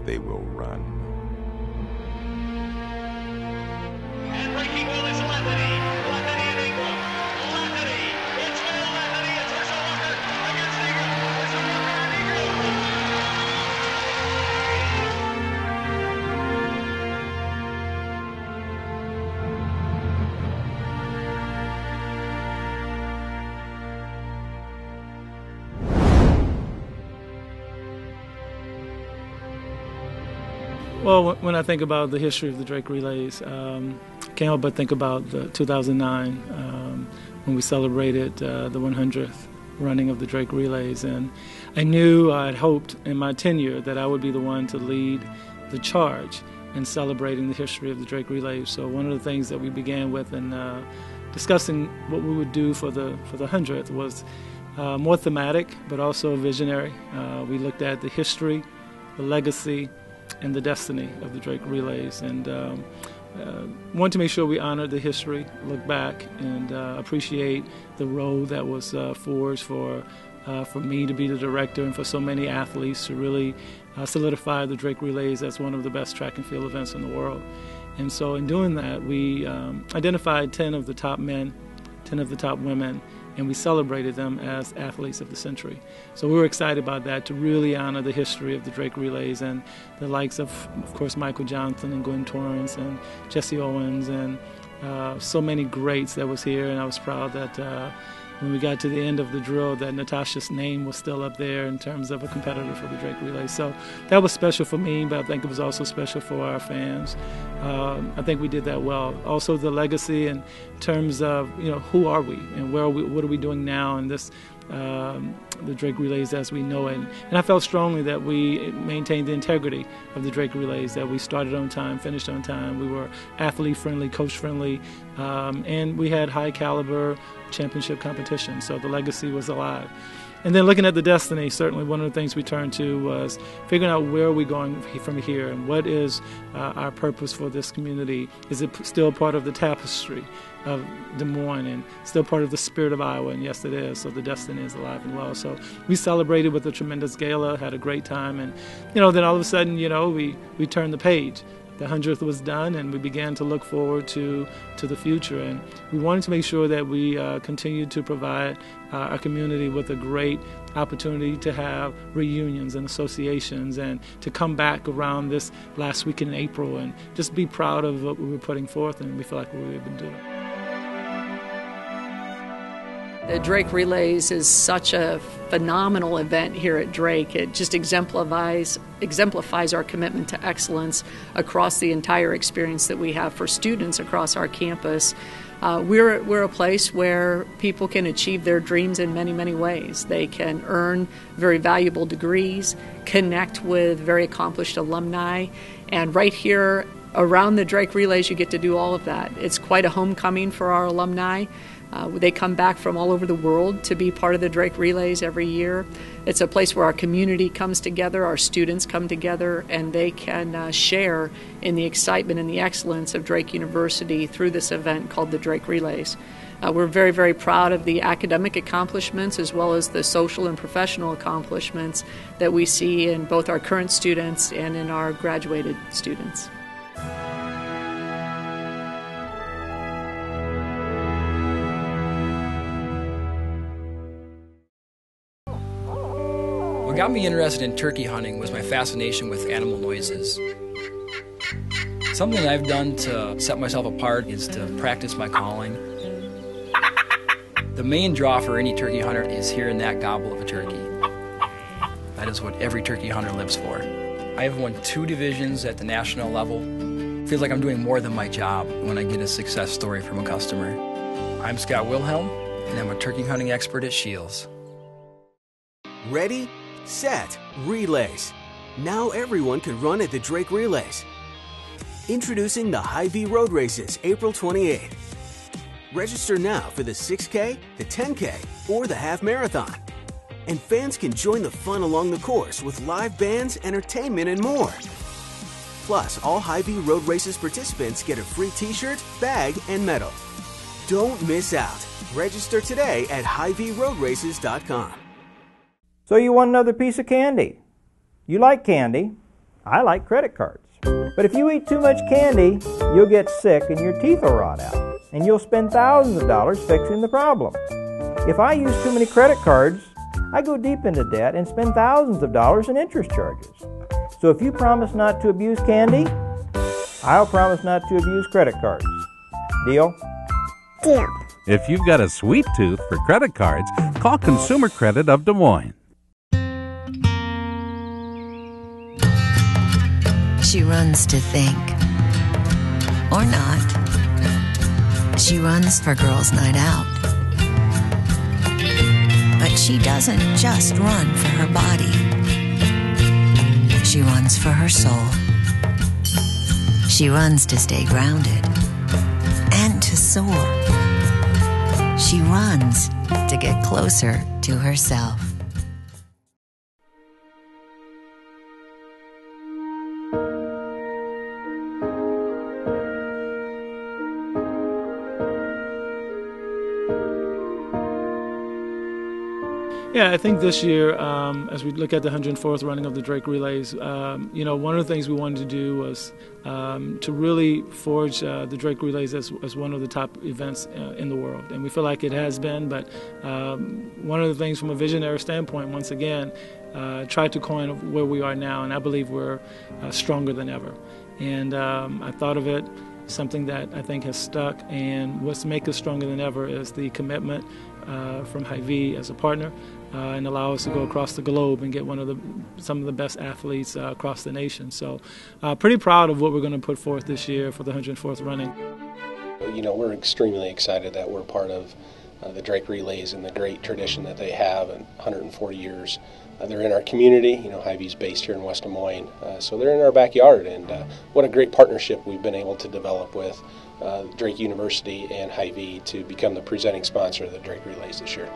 they will run. And breaking well is Lethany. Lethany and Ingram. Lethany. It's Will Lethany. It's Herschel Walker against Ingram. Herschel Walker and Ingram. Well, when I think about the history of the Drake Relays, can't help but think about 2009 when we celebrated the 100th running of the Drake Relays. And I knew, I'd hoped in my tenure that I would be the one to lead the charge in celebrating the history of the Drake Relays. So one of the things that we began with in discussing what we would do for the 100th was more thematic, but also visionary. We looked at the history, the legacy, and the destiny of the Drake Relays, and wanted to make sure we honored the history, look back, and appreciate the road that was forged for me to be the director and for so many athletes to really solidify the Drake Relays as one of the best track and field events in the world. And so in doing that, we identified 10 of the top men, 10 of the top women, and we celebrated them as athletes of the century. So we were excited about that, to really honor the history of the Drake Relays and the likes of course, Michael Johnson and Gwen Torrance and Jesse Owens and so many greats that was here. And I was proud that when we got to the end of the drill that Natasha's name was still up there in terms of a competitor for the Drake Relay. So that was special for me, but I think it was also special for our fans. I think we did that well. Also the legacy in terms of, who are we and where are we, what are we doing now in this, the Drake Relays as we know it. And I felt strongly that we maintained the integrity of the Drake Relays, that we started on time, finished on time. We were athlete-friendly, coach-friendly, and we had high-caliber championship competition, so the legacy was alive. And then looking at the destiny, certainly one of the things we turned to was figuring out where are we going from here and what is our purpose for this community. Is it still part of the tapestry of Des Moines and still part of the spirit of Iowa? And yes, it is. So the destiny is alive and well. So we celebrated with a tremendous gala, had a great time, and then all of a sudden, we turned the page. The 100th was done, and we began to look forward to the future. And we wanted to make sure that we continued to provide our community with a great opportunity to have reunions and associations and to come back around this last week in April and just be proud of what we were putting forth, and we feel like we've been doing. The Drake Relays is such a phenomenal event here at Drake. It just exemplifies our commitment to excellence across the entire experience that we have for students across our campus. We're a place where people can achieve their dreams in many, many ways. They can earn very valuable degrees, connect with very accomplished alumni, and right here around the Drake Relays you get to do all of that. It's quite a homecoming for our alumni. They come back from all over the world to be part of the Drake Relays every year. It's a place where our community comes together, our students come together, and they can share in the excitement and the excellence of Drake University through this event called the Drake Relays. We're very, very proud of the academic accomplishments as well as the social and professional accomplishments that we see in both our current students and in our graduated students. What got me interested in turkey hunting was my fascination with animal noises. Something I've done to set myself apart is to practice my calling. The main draw for any turkey hunter is hearing that gobble of a turkey. That is what every turkey hunter lives for. I have won 2 divisions at the national level. Feels like I'm doing more than my job when I get a success story from a customer. I'm Scott Wilhelm, and I'm a turkey hunting expert at Shields. Ready, set, relays. Now everyone can run at the Drake Relays. Introducing the Hy-vee Road Races, April 28th. Register now for the 6K, the 10K, or the half marathon. And fans can join the fun along the course with live bands, entertainment, and more. Plus, all Hy-vee Road Races participants get a free t-shirt, bag, and medal. Don't miss out. Register today at hyveeroadraces.com. So you want another piece of candy. You like candy. I like credit cards. But if you eat too much candy, you'll get sick and your teeth will rot out, and you'll spend thousands of dollars fixing the problem. If I use too many credit cards, I go deep into debt and spend thousands of dollars in interest charges. So if you promise not to abuse candy, I'll promise not to abuse credit cards. Deal? Deal. If you've got a sweet tooth for credit cards, call Consumer Credit of Des Moines. She runs to think. Or not. She runs for Girls' Night Out. But she doesn't just run for her body. She runs for her soul. She runs to stay grounded and to soar. She runs to get closer to herself. Yeah, I think this year, as we look at the 104th running of the Drake Relays, one of the things we wanted to do was to really forge the Drake Relays as one of the top events in the world. And we feel like it has been, but one of the things from a visionary standpoint, once again, tried to coin where we are now, and I believe we're stronger than ever. And I thought of it, something that I think has stuck, and what's make us stronger than ever is the commitment from Hy-vee as a partner, and allow us to go across the globe and get some of the best athletes across the nation. So pretty proud of what we're going to put forth this year for the 104th running. We're extremely excited that we're part of the Drake Relays and the great tradition that they have in 140 years. They're in our community. Hy-vee's based here in West Des Moines, so they're in our backyard, and what a great partnership we've been able to develop with Drake University and Hy-vee to become the presenting sponsor of the Drake Relays this year.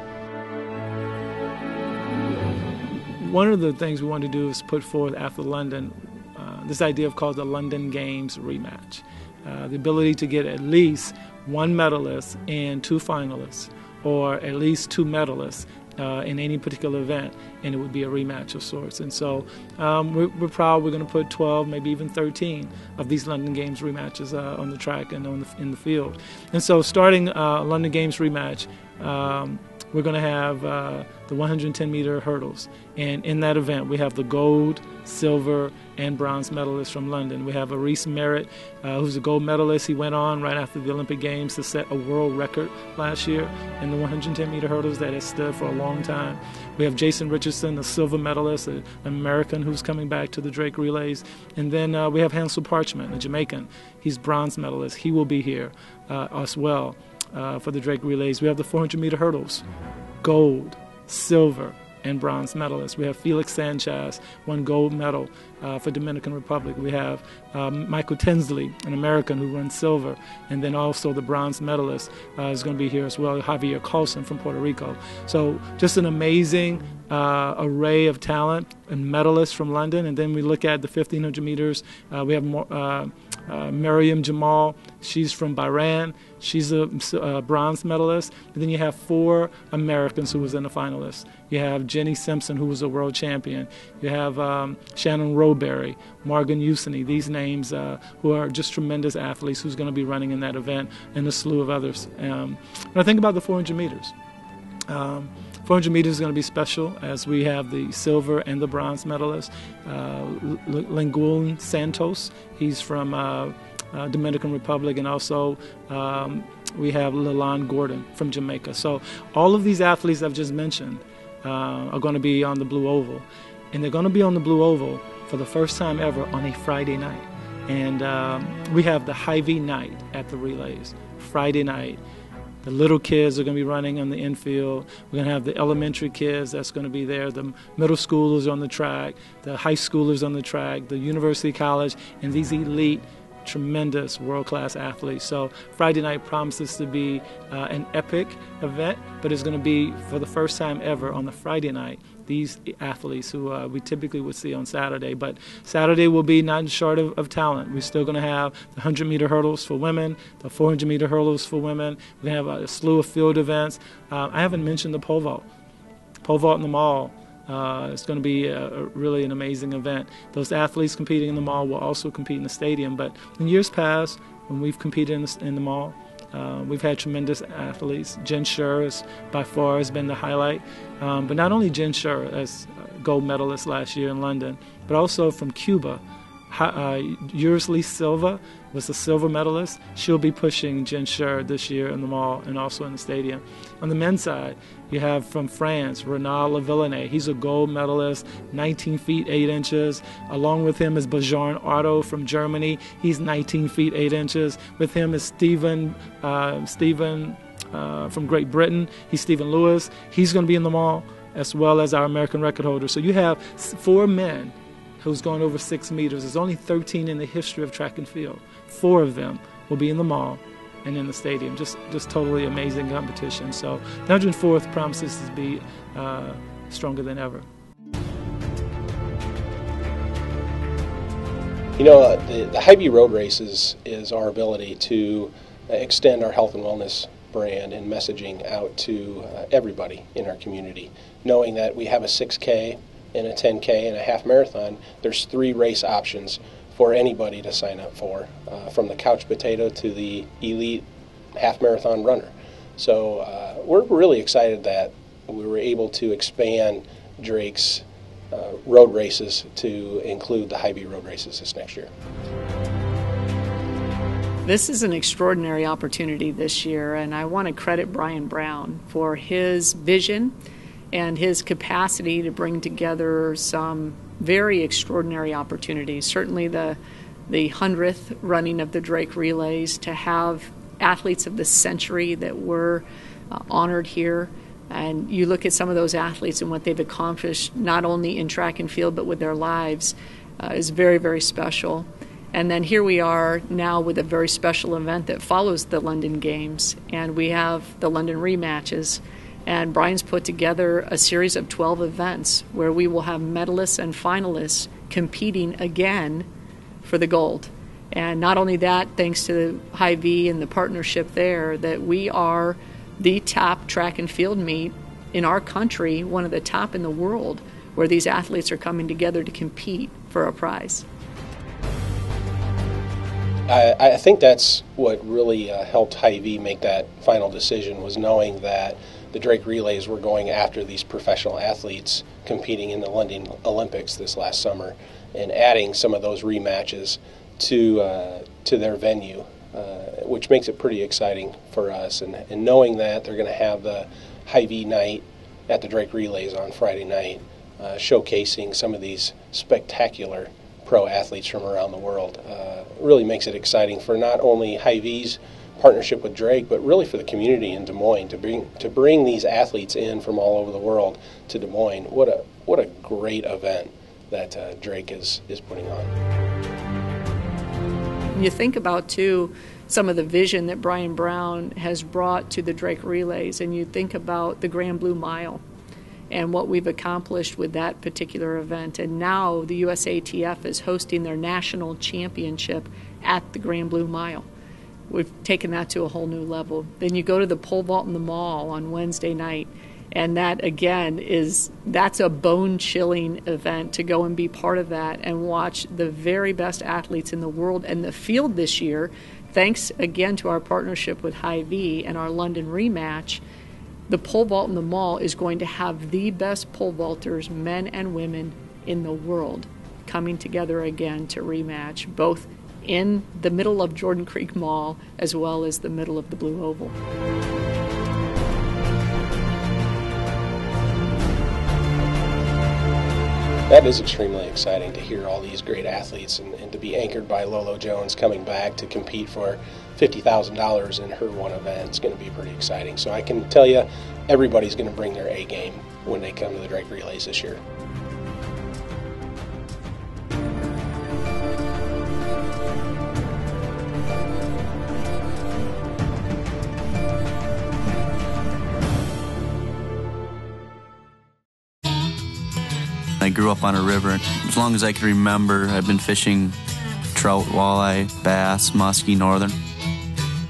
One of the things we wanted to do is put forth after London this idea of called the London Games rematch. The ability to get at least one medalist and two finalists, or at least two medalists in any particular event, and it would be a rematch of sorts. And so we're proud we're going to put 12, maybe even 13 of these London Games rematches on the track and in the field. And so starting London Games rematch, we're going to have the 110-meter hurdles. And in that event, we have the gold, silver, and bronze medalists from London. We have Reese Merritt, who's a gold medalist. He went on right after the Olympic Games to set a world record last year in the 110-meter hurdles that has stood for a long time. We have Jason Richardson, the silver medalist, an American who's coming back to the Drake Relays. And then we have Hansel Parchment, a Jamaican. He's bronze medalist. He will be here as well. For the Drake Relays. We have the 400-meter hurdles, gold, silver, and bronze medalists. We have Felix Sanchez, won gold medal for Dominican Republic. We have Michael Tinsley, an American who won silver, and then also the bronze medalist is going to be here as well, Javier Carlson from Puerto Rico. So just an amazing array of talent and medalists from London. And then we look at the 1,500 meters. We have Miriam Jamal. She's from Bahrain. She's a bronze medalist. And then you have 4 Americans who was in the finalists. You have Jenny Simpson, who was a world champion. You have Shannon Rowberry, Morgan Usini. These names who are just tremendous athletes who's going to be running in that event, and a slew of others. When I think about the 400 meters, 400 meters is going to be special as we have the silver and the bronze medalists. Linguin Santos, he's from Dominican Republic, and also we have Leland Gordon from Jamaica. So all of these athletes I've just mentioned are going to be on the Blue Oval, and they're going to be on the Blue Oval for the first time ever on a Friday night. And we have the Hy-vee night at the relays, Friday night. The little kids are going to be running on the infield. We're going to have the elementary kids that's going to be there, the middle schoolers on the track, the high schoolers on the track, the university college, and these elite, tremendous world-class athletes. So Friday night promises to be an epic event, but it's going to be for the first time ever on the Friday night, these athletes who we typically would see on Saturday. But Saturday will be not short of talent. We're still going to have the 100-meter hurdles for women, the 400-meter hurdles for women. We're going to have a slew of field events. I haven't mentioned the pole vault. Pole vault in the mall. It's going to be really an amazing event. Those athletes competing in the mall will also compete in the stadium. But in years past, when we've competed in the mall, we've had tremendous athletes. Jen Scher by far has been the highlight. But not only Jen Scher as gold medalist last year in London, but also from Cuba. Yursli Silva was a silver medalist. She'll be pushing Jen Scher this year in the mall and also in the stadium. On the men's side, you have from France, Renal Lavillenie. He's a gold medalist, 19 feet 8 inches. Along with him is Bjarne Otto from Germany. He's 19 feet 8 inches. With him is Stephen from Great Britain. He's Stephen Lewis. He's going to be in the mall, as well as our American record holder. So you have 4 men who's gone over 6 meters. There's only 13 in the history of track and field. 4 of them will be in the mall and in the stadium. Just totally amazing competition. So the 104th promises to be stronger than ever. You know, the Hy-vee road races is our ability to extend our health and wellness brand and messaging out to everybody in our community. Knowing that we have a 6K and a 10K and a half marathon, there's 3 race options for anybody to sign up for, from the couch potato to the elite half marathon runner. So we're really excited that we were able to expand Drake's road races to include the Hy-vee road races this next year. This is an extraordinary opportunity this year, and I want to credit Brian Brown for his vision and his capacity to bring together some very extraordinary opportunities. Certainly the 100th running of the Drake Relays, to have athletes of the century that were honored here. And you look at some of those athletes and what they've accomplished, not only in track and field, but with their lives, is very, very special. And then here we are now with a very special event that follows the London Games, and we have the London rematches. And Brian's put together a series of 12 events where we will have medalists and finalists competing again for the gold. And not only that, thanks to Hy-vee and the partnership there, that we are the top track and field meet in our country, one of the top in the world, where these athletes are coming together to compete for a prize. I think that's what really helped Hy-vee make that final decision, was knowing that the Drake Relays were going after these professional athletes competing in the London Olympics this last summer, and adding some of those rematches to their venue, which makes it pretty exciting for us. And knowing that they're going to have the Hy-vee night at the Drake Relays on Friday night, showcasing some of these spectacular pro athletes from around the world, really makes it exciting for not only Hy-vee's partnership with Drake, but really for the community in Des Moines, to bring these athletes in from all over the world to Des Moines. What a great event that Drake is putting on. You think about, too, some of the vision that Brian Brown has brought to the Drake Relays, and you think about the Grand Blue Mile and what we've accomplished with that particular event. And now the USATF is hosting their national championship at the Grand Blue Mile. We've taken that to a whole new level. Then you go to the pole vault in the mall on Wednesday night, and that, again, that's a bone-chilling event to go and be part of that and watch the very best athletes in the world. And the field this year, thanks again to our partnership with Hy-vee and our London rematch, the pole vault in the mall is going to have the best pole vaulters, men and women, in the world coming together again to rematch, both in the middle of Jordan Creek Mall as well as the middle of the Blue Oval. That is extremely exciting to hear all these great athletes and to be anchored by Lolo Jones coming back to compete for $50,000 in her one event. It's going to be pretty exciting. So I can tell you, everybody's going to bring their A game when they come to the Drake Relays this year. I grew up on a river. As long as I can remember, I've been fishing trout, walleye, bass, muskie, northern.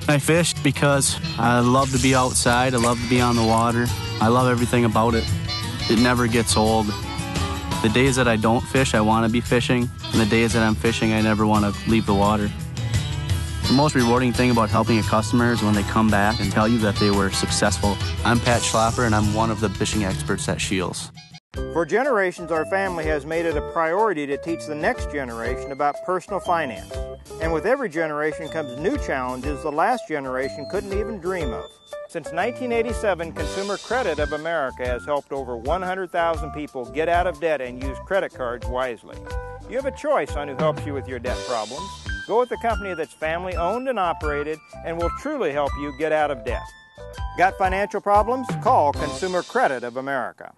I fish because I love to be outside. I love to be on the water. I love everything about it. It never gets old. The days that I don't fish, I want to be fishing. And the days that I'm fishing, I never want to leave the water. The most rewarding thing about helping a customer is when they come back and tell you that they were successful. I'm Pat Schlapper, and I'm one of the fishing experts at Shields. For generations, our family has made it a priority to teach the next generation about personal finance. And with every generation comes new challenges the last generation couldn't even dream of. Since 1987, Consumer Credit of America has helped over 100,000 people get out of debt and use credit cards wisely. You have a choice on who helps you with your debt problems. Go with the company that's family owned and operated and will truly help you get out of debt. Got financial problems? Call Consumer Credit of America.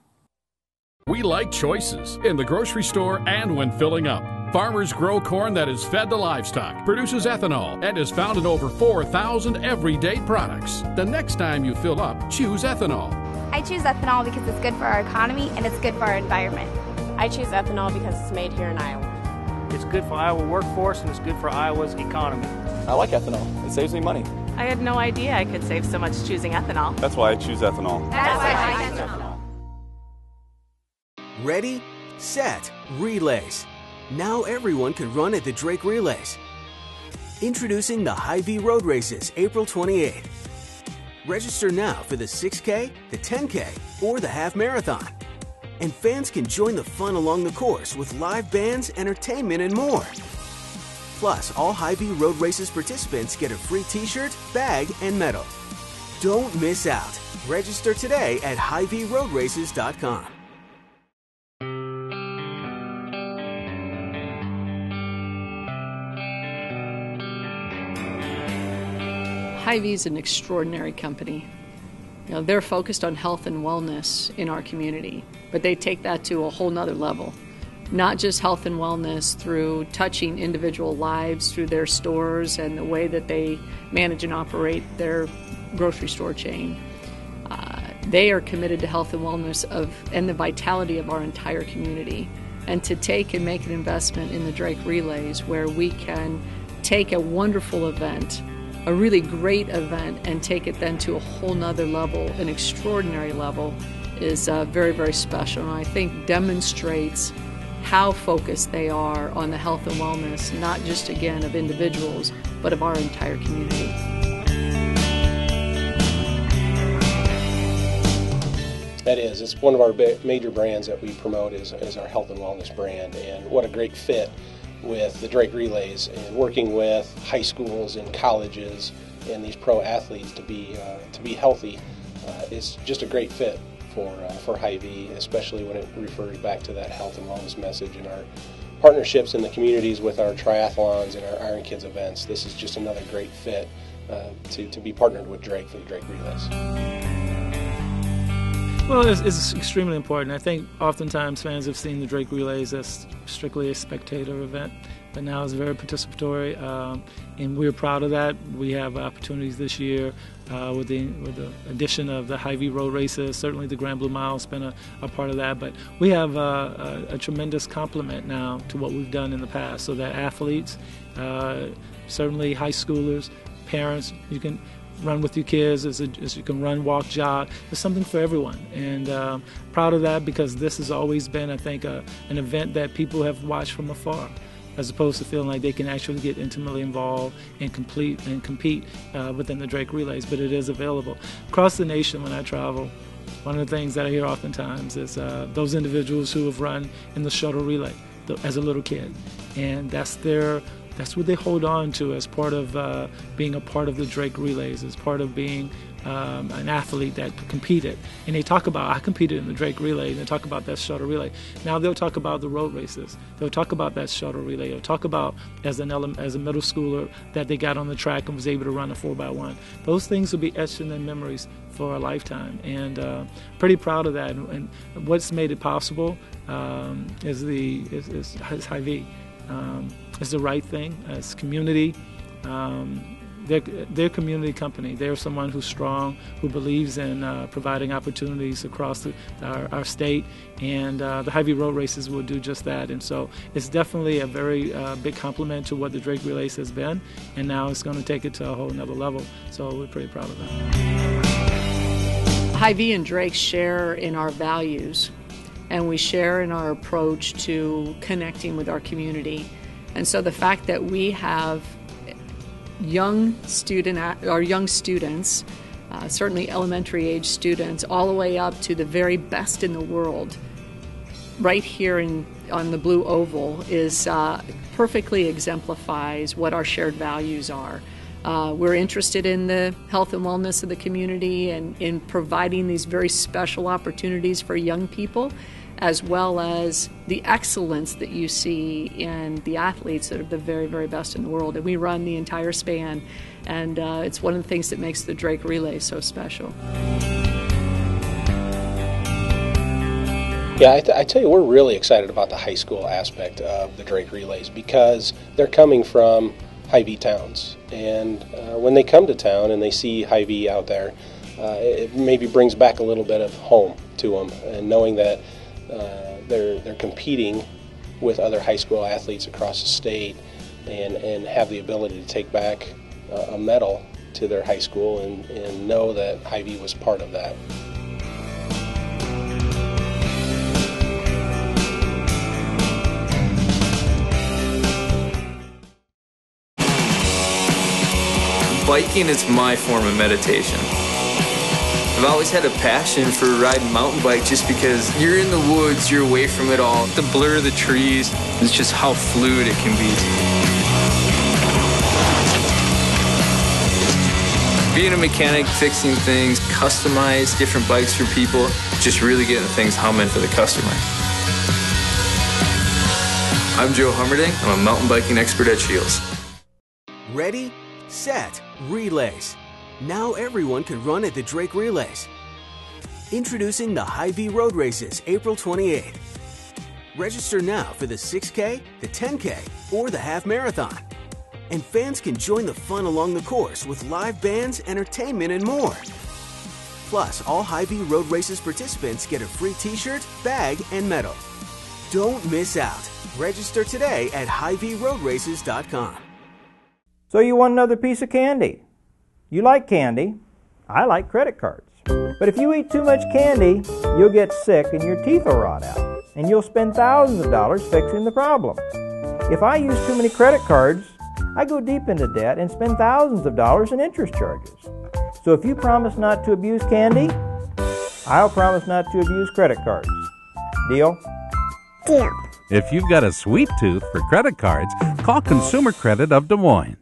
We like choices in the grocery store and when filling up. Farmers grow corn that is fed to livestock, produces ethanol, and is found in over 4,000 everyday products. The next time you fill up, choose ethanol. I choose ethanol because it's good for our economy and it's good for our environment. I choose ethanol because it's made here in Iowa. It's good for Iowa workforce and it's good for Iowa's economy. I like ethanol. It saves me money. I had no idea I could save so much choosing ethanol. That's why I choose ethanol. That's why I choose ethanol. Ready, set, relays. Now everyone can run at the Drake Relays. Introducing the Hy-vee Road Races, April 28th. Register now for the 6K, the 10K, or the half marathon. And fans can join the fun along the course with live bands, entertainment, and more. Plus, all Hy-vee Road Races participants get a free t-shirt, bag, and medal. Don't miss out. Register today at HyVeeRoadRaces.com. Hy-vee is an extraordinary company. You know, they're focused on health and wellness in our community, but they take that to a whole nother level. Not just health and wellness through touching individual lives through their stores and the way that they manage and operate their grocery store chain. They are committed to health and wellness and the vitality of our entire community. And to take and make an investment in the Drake Relays where we can take a wonderful event, a really great event, and take it then to a whole nother level, an extraordinary level, is very, very special. And I think demonstrates how focused they are on the health and wellness, not just, again, of individuals, but of our entire community. That is. It's one of our major brands that we promote is our health and wellness brand, and what a great fit with the Drake Relays and working with high schools and colleges and these pro athletes to be healthy is just a great fit for Hy-vee, especially when it refers back to that health and wellness message and our partnerships in the communities with our triathlons and our Iron Kids events. This is just another great fit to be partnered with Drake for the Drake Relays. Well, it's extremely important. I think oftentimes fans have seen the Drake Relays as strictly a spectator event, but now it's very participatory, and we're proud of that. We have opportunities this year with the addition of the Hy-vee Road Races. Certainly the Grand Blue Mile has been a part of that, but we have a tremendous complement now to what we've done in the past, so that athletes, certainly high schoolers, parents, you can run with your kids as you can run, walk, jog. There's something for everyone, and proud of that because this has always been, I think, an event that people have watched from afar, as opposed to feeling like they can actually get intimately involved and compete within the Drake Relays. But it is available across the nation. When I travel, one of the things that I hear oftentimes is those individuals who have run in the shuttle relay as a little kid, and that's what they hold on to as part of being a part of the Drake Relays, as part of being an athlete that competed. And they talk about, I competed in the Drake Relay, and they talk about that shuttle relay. Now they'll talk about the road races. They'll talk about that shuttle relay. They'll talk about as a middle schooler that they got on the track and was able to run a 4x1. Those things will be etched in their memories for a lifetime, and pretty proud of that. And what's made it possible is Hy-vee. It's the right thing. It's community. They're a community company. They're someone who's strong, who believes in providing opportunities across our state, and the Hy-vee Road Races will do just that. And so it's definitely a very big compliment to what the Drake Relays has been, and now it's going to take it to a whole nother level. So we're pretty proud of that. Hy-vee and Drake share in our values. and we share in our approach to connecting with our community. And so the fact that we have young students, certainly elementary age students, all the way up to the very best in the world, right here on the Blue Oval, is perfectly exemplifies what our shared values are. We're interested in the health and wellness of the community and in providing these very special opportunities for young people, as well as the excellence that you see in the athletes that are the very, very best in the world. And we run the entire span, and it's one of the things that makes the Drake Relay so special. Yeah, I tell you, we're really excited about the high school aspect of the Drake Relays because they're coming from Hy-vee towns. And when they come to town and they see Hy-vee out there, it maybe brings back a little bit of home to them. And knowing that they're competing with other high school athletes across the state and have the ability to take back a medal to their high school and know that Hy-vee was part of that. Biking is my form of meditation. I've always had a passion for riding mountain bike just because you're in the woods, you're away from it all. The blur of the trees, it's just how fluid it can be. Being a mechanic, fixing things, customize different bikes for people, just really getting things humming for the customer. I'm Joe Hummerding. I'm a mountain biking expert at Shields. Ready, set, relays. Now everyone can run at the Drake Relays. Introducing the Hy-vee Road Races, April 28th. Register now for the 6K, the 10K, or the half marathon. And fans can join the fun along the course with live bands, entertainment, and more. Plus, all Hy-vee Road Races participants get a free t-shirt, bag, and medal. Don't miss out. Register today at HyveeRoadRaces.com. So you want another piece of candy? You like candy. I like credit cards. But if you eat too much candy, you'll get sick and your teeth will rot out. And you'll spend thousands of dollars fixing the problem. If I use too many credit cards, I go deep into debt and spend thousands of dollars in interest charges. So if you promise not to abuse candy, I'll promise not to abuse credit cards. Deal? Deal. If you've got a sweet tooth for credit cards, call Consumer Credit of Des Moines.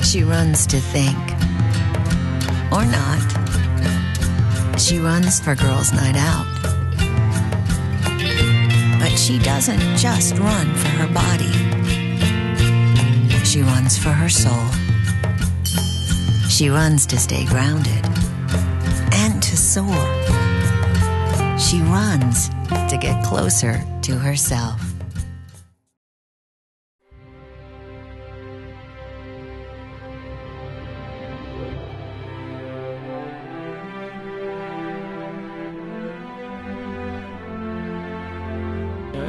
She runs to think. Or not. She runs for Girls' Night Out. But she doesn't just run for her body. She runs for her soul. She runs to stay grounded and to soar. She runs to get closer to herself.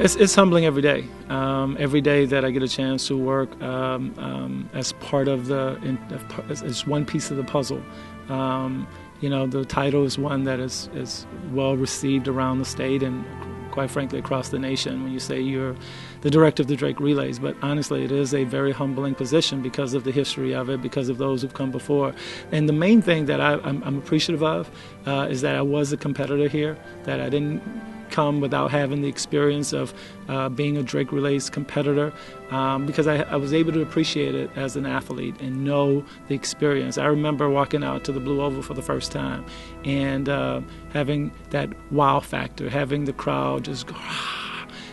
It's humbling every day. Every day that I get a chance to work as part of as one piece of the puzzle. The title is one that is well received around the state and quite frankly across the nation when you say you're the director of the Drake Relays. But honestly, it is a very humbling position because of the history of it, because of those who've come before. And the main thing that I'm appreciative of is that I was a competitor here, that I didn't come without having the experience of being a Drake Relays competitor because I was able to appreciate it as an athlete and know the experience. I remember walking out to the Blue Oval for the first time and having that wow factor, having the crowd just go,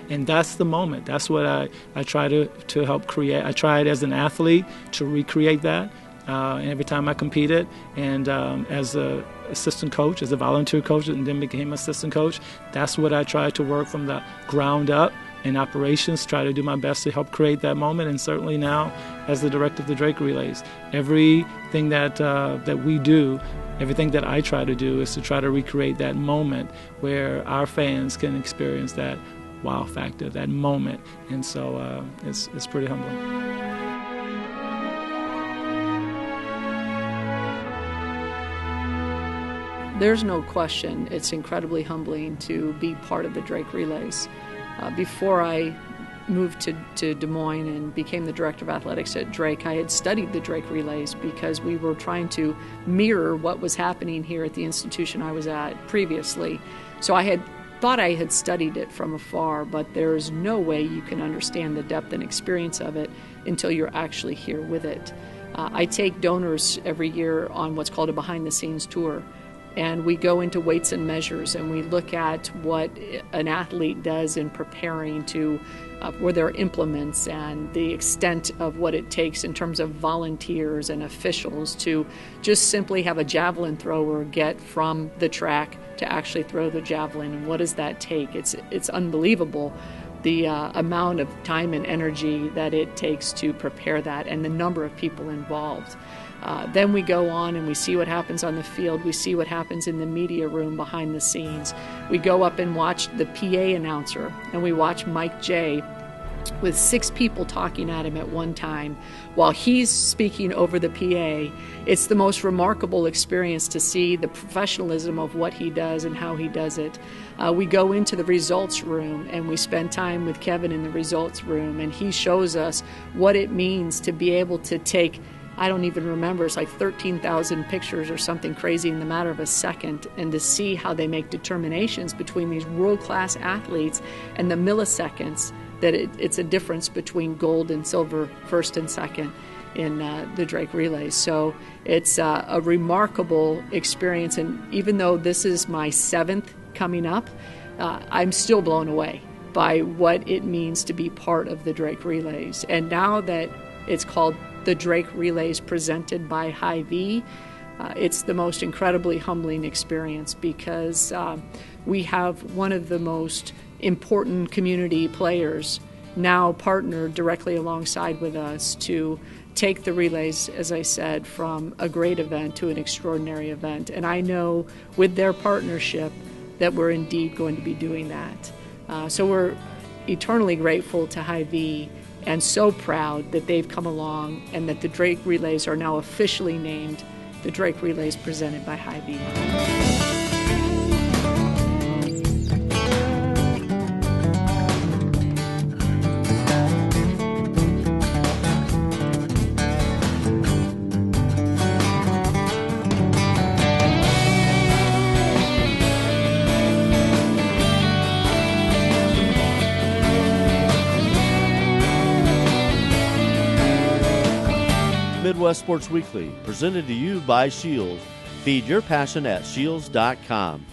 and that's the moment. That's what I try to help create. I tried as an athlete to recreate that. And every time I competed, and as a assistant coach, as a volunteer coach, and then became assistant coach, that's what I tried to work from the ground up in operations, try to do my best to help create that moment. And certainly now, as the director of the Drake Relays, everything that we do, everything that I try to do is to try to recreate that moment where our fans can experience that wow factor, that moment. And so it's pretty humbling. There's no question it's incredibly humbling to be part of the Drake Relays. Before I moved to Des Moines and became the director of athletics at Drake, I had studied the Drake Relays because we were trying to mirror what was happening here at the institution I was at previously. So I had thought I had studied it from afar, but there's no way you can understand the depth and experience of it until you're actually here with it. I take donors every year on what's called a behind-the-scenes tour, and we go into weights and measures, and we look at what an athlete does in preparing to where there are implements and the extent of what it takes in terms of volunteers and officials to just simply have a javelin thrower get from the track to actually throw the javelin. And what does that take? It's unbelievable, the amount of time and energy that it takes to prepare that and the number of people involved. Then we go on and we see what happens on the field. We see what happens in the media room behind the scenes. We go up and watch the PA announcer, and we watch Mike J. with 6 people talking at him at one time while he's speaking over the PA. It's the most remarkable experience to see the professionalism of what he does and how he does it. We go into the results room and we spend time with Kevin in the results room, and he shows us what it means to be able to take, I don't even remember, it's like 13,000 pictures or something crazy in the matter of a second, and to see how they make determinations between these world-class athletes and the milliseconds that it's a difference between gold and silver, first and second in the Drake Relays. So it's a remarkable experience, and even though this is my 7th coming up, I'm still blown away by what it means to be part of the Drake Relays. And now that it's called the Drake Relays presented by Hy-vee, it's the most incredibly humbling experience because we have one of the most important community players now partnered directly alongside with us to take the relays, as I said, from a great event to an extraordinary event. And I know with their partnership that we're indeed going to be doing that. So we're eternally grateful to Hy-vee and so proud that they've come along and that the Drake Relays are now officially named the Drake Relays presented by Hy-vee. Midwest Sports Weekly, presented to you by Shields. Feed your passion at shields.com.